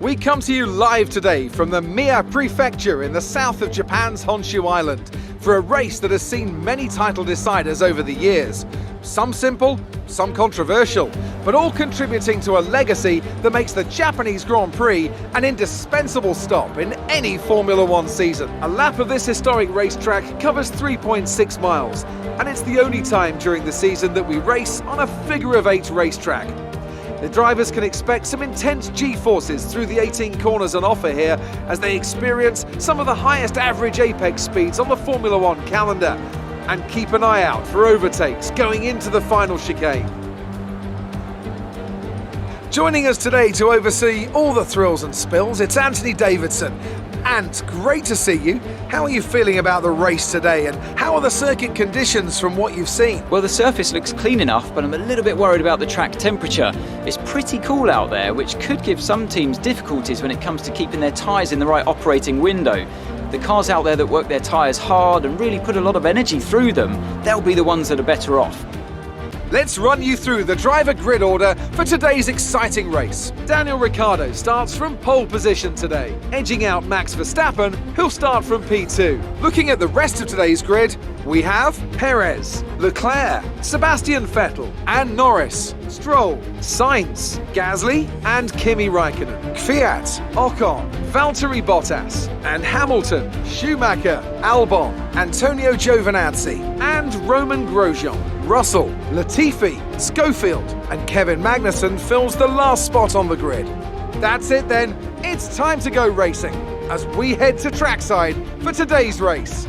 We come to you live today from the Mie Prefecture in the south of Japan's Honshu Island for a race that has seen many title deciders over the years. Some simple, some controversial, but all contributing to a legacy that makes the Japanese Grand Prix an indispensable stop in any Formula One season. A lap of this historic racetrack covers 3.6 miles, and it's the only time during the season that we race on a figure-of-8 racetrack. The drivers can expect some intense G-forces through the 18 corners on offer here as they experience some of the highest average apex speeds on the Formula One calendar. And keep an eye out for overtakes going into the final chicane. Joining us today to oversee all the thrills and spills, it's Anthony Davidson. And great to see you. How are you feeling about the race today, and how are the circuit conditions from what you've seen? Well, the surface looks clean enough, but I'm a little bit worried about the track temperature. It's pretty cool out there, which could give some teams difficulties when it comes to keeping their tyres in the right operating window. The cars out there that work their tyres hard and really put a lot of energy through them, they'll be the ones that are better off. Let's run you through the driver grid order for today's exciting race. Daniel Ricciardo starts from pole position today, edging out Max Verstappen, who'll start from P2. Looking at the rest of today's grid, we have Perez, Leclerc, Sebastian Vettel and Norris, Stroll, Sainz, Gasly and Kimi Raikkonen, Kvyat, Ocon, Valtteri Bottas and Hamilton, Schumacher, Albon, Antonio Giovinazzi and Roman Grosjean. Russell, Latifi, Schofield and Kevin Magnussen fills the last spot on the grid. That's it then, it's time to go racing as we head to trackside for today's race.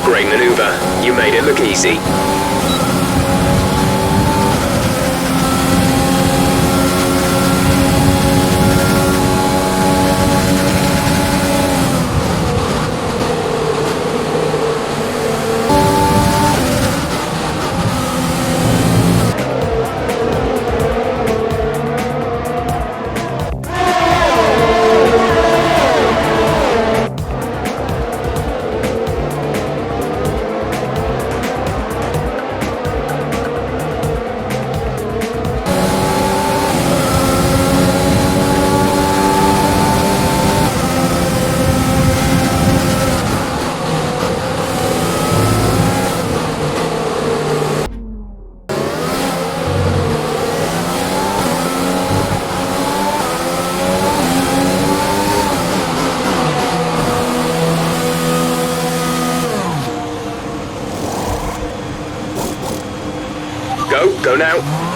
Great maneuver. You made it look easy. Go now.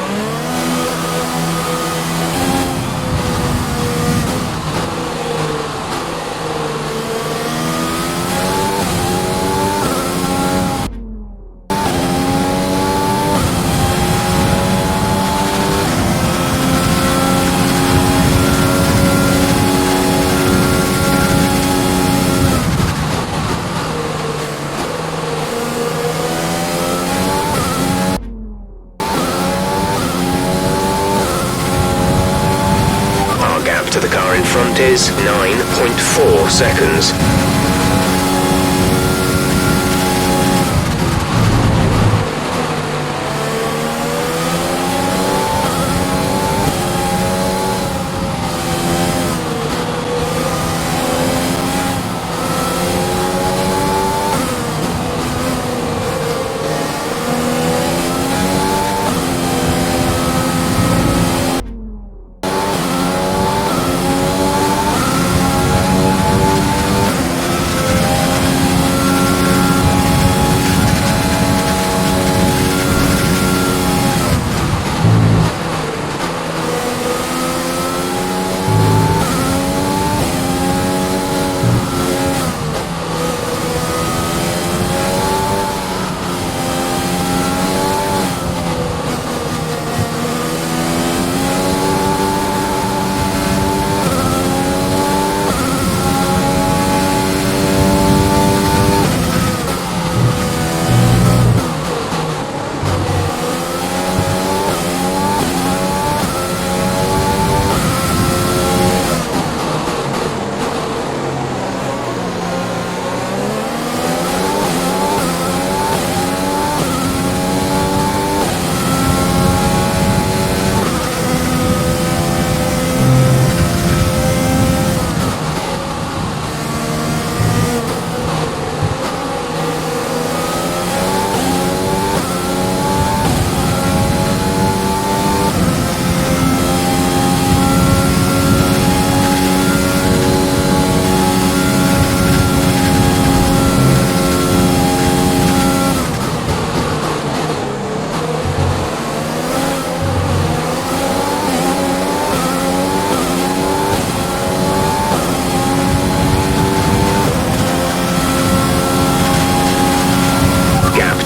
To the car in front is 9.4 seconds.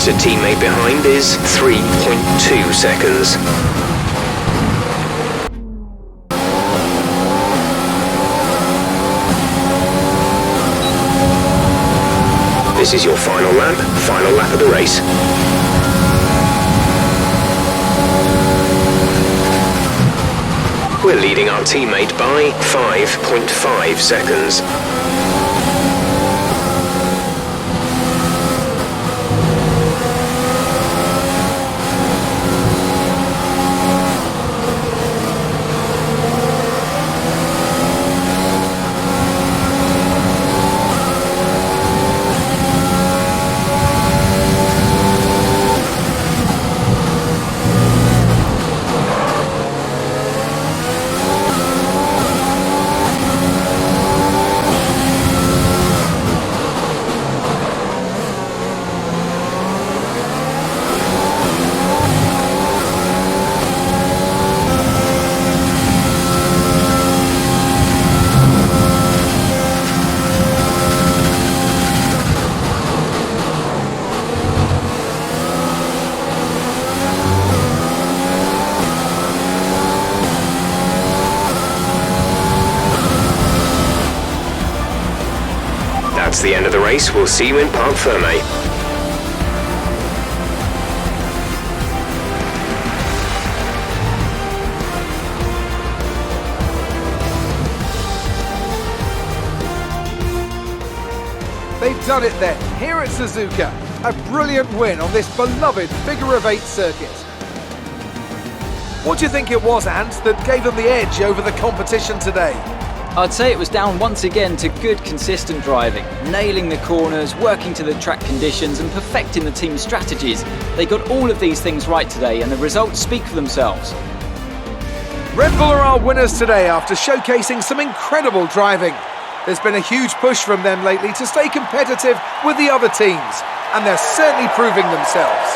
To teammate behind is 3.2 seconds. This is your final lap of the race. We're leading our teammate by 5.5 seconds. That's the end of the race. We'll see you in Parc Fermé. They've done it then, here at Suzuka. A brilliant win on this beloved figure-of-8 circuit. What do you think it was, Ant, that gave them the edge over the competition today? I'd say it was down once again to good, consistent driving, nailing the corners, working to the track conditions and perfecting the team's strategies. They got all of these things right today and the results speak for themselves. Red Bull are our winners today after showcasing some incredible driving. There's been a huge push from them lately to stay competitive with the other teams, and they're certainly proving themselves.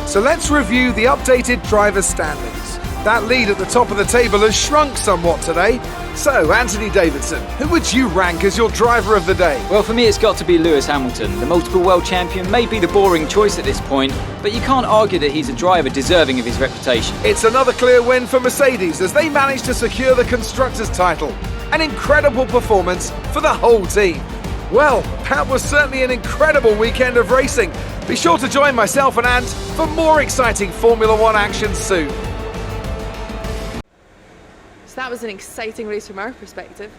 So let's review the updated drivers' standings. That lead at the top of the table has shrunk somewhat today. So, Anthony Davidson, who would you rank as your driver of the day? Well, for me, it's got to be Lewis Hamilton. The multiple world champion may be the boring choice at this point, but you can't argue that he's a driver deserving of his reputation. It's another clear win for Mercedes as they managed to secure the Constructors' title. An incredible performance for the whole team. Well, that was certainly an incredible weekend of racing. Be sure to join myself and Ant for more exciting Formula One action soon. So that was an exciting race from our perspective.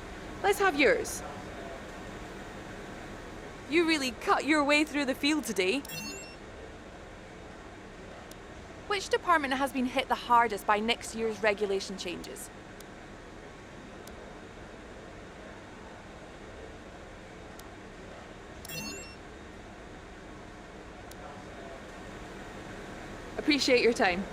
Let's have yours. You really cut your way through the field today. Which department has been hit the hardest by next year's regulation changes? Appreciate your time.